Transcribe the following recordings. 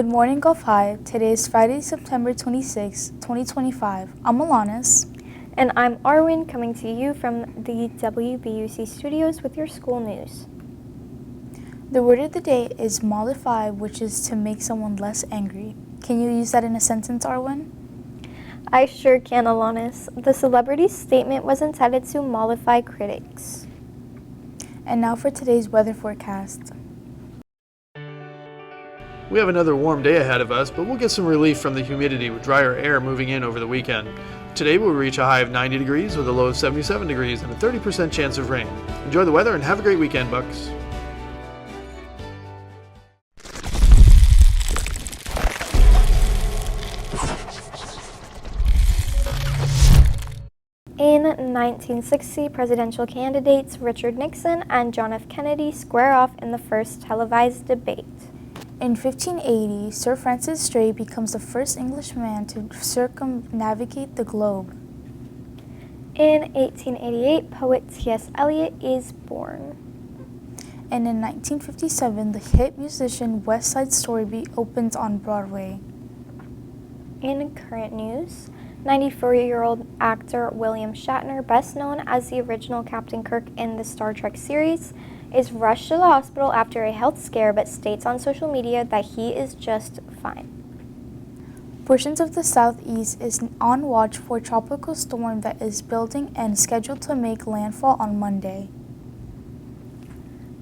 Good morning, Gulf High. Today is Friday, September 26, 2025. I'm Alanis. And I'm Arwen, coming to you from the WBUC Studios with your school news. The word of the day is mollify, which is to make someone less angry. Can you use that in a sentence, Arwen? I sure can, Alanis. The celebrity's statement was intended to mollify critics. And now for today's weather forecast. We have another warm day ahead of us, but we'll get some relief from the humidity with drier air moving in over the weekend. Today we'll reach a high of 90 degrees with a low of 77 degrees and a 30% chance of rain. Enjoy the weather and have a great weekend, Bucks. In 1960, presidential candidates Richard Nixon and John F. Kennedy square off in the first televised debate. In 1580, Sir Francis Drake becomes the first Englishman to circumnavigate the globe. In 1888, poet T.S. Eliot is born. And in 1957, the hit musician West Side Story opens on Broadway. In current news, 94-year-old actor William Shatner, best known as the original Captain Kirk in the Star Trek series, is rushed to the hospital after a health scare but states on social media that he is just fine. Portions of the southeast is on watch for a tropical storm that is building and scheduled to make landfall on Monday.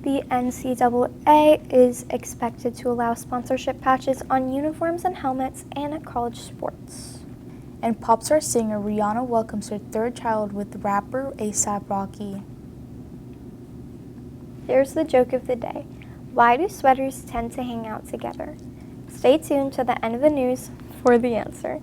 The NCAA is expected to allow sponsorship patches on uniforms and helmets in college sports. And pop star singer Rihanna welcomes her third child with rapper A$AP Rocky. Here's the joke of the day. Why do sweaters tend to hang out together? Stay tuned to the end of the news for the answer.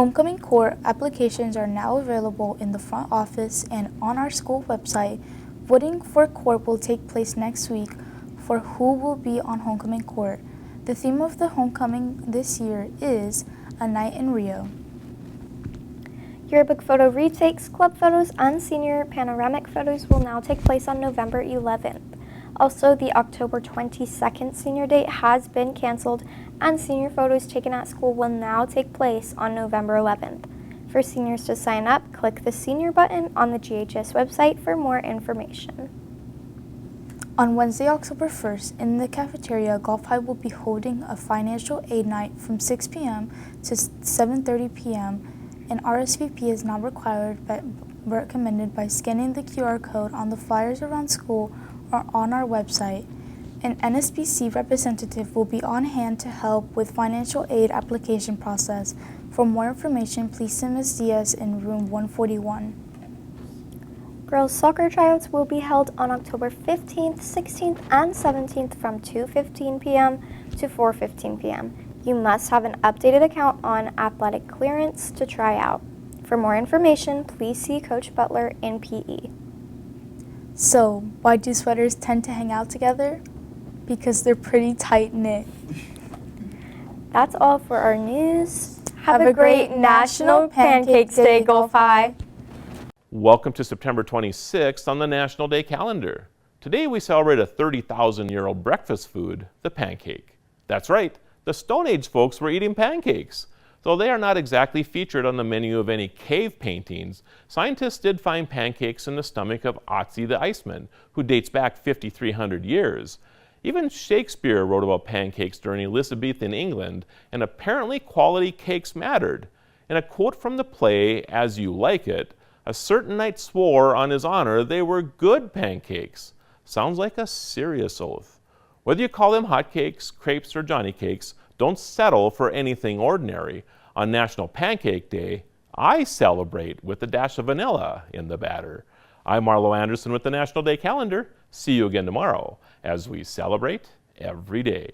Homecoming court applications are now available in the front office and on our school website. Voting for court will take place next week for who will be on homecoming court. The theme of the homecoming this year is A Night in Rio. Yearbook photo retakes, club photos, and senior panoramic photos will now take place on November 11th. Also, the October 22nd senior date has been canceled, and senior photos taken at school will now take place on November 11th. For seniors to sign up, click the senior button on the GHS website for more information. On Wednesday, October 1st, in the cafeteria, Golf High will be holding a financial aid night from 6 p.m. to 7:30 p.m. An RSVP is not required but recommended by scanning the QR code on the flyers around school or on our website. An NSBC representative will be on hand to help with financial aid application process. For more information, please see Ms. Diaz in room 141. Girls soccer tryouts will be held on October 15th, 16th, and 17th from 2:15 p.m. to 4:15 p.m. You must have an updated account on Athletic Clearance to try out. For more information, please see Coach Butler in PE. So, why do sweaters tend to hang out together? Because they're pretty tight-knit. That's all for our news. Have a great National Pancakes Day, Golf High. Welcome to September 26th on the National Day calendar. Today we celebrate a 30,000-year-old breakfast food, the pancake. That's right, the Stone Age folks were eating pancakes. Though they are not exactly featured on the menu of any cave paintings, scientists did find pancakes in the stomach of Otzi the Iceman, who dates back 5,300 years. Even Shakespeare wrote about pancakes during Elizabethan England, and apparently quality cakes mattered. In a quote from the play As You Like It, a certain knight swore on his honor they were good pancakes. Sounds like a serious oath. Whether you call them hotcakes, crepes, or Johnny cakes, don't settle for anything ordinary. On National Pancake Day, I celebrate with a dash of vanilla in the batter. I'm Marlo Anderson with the National Day calendar. See you again tomorrow as we celebrate every day.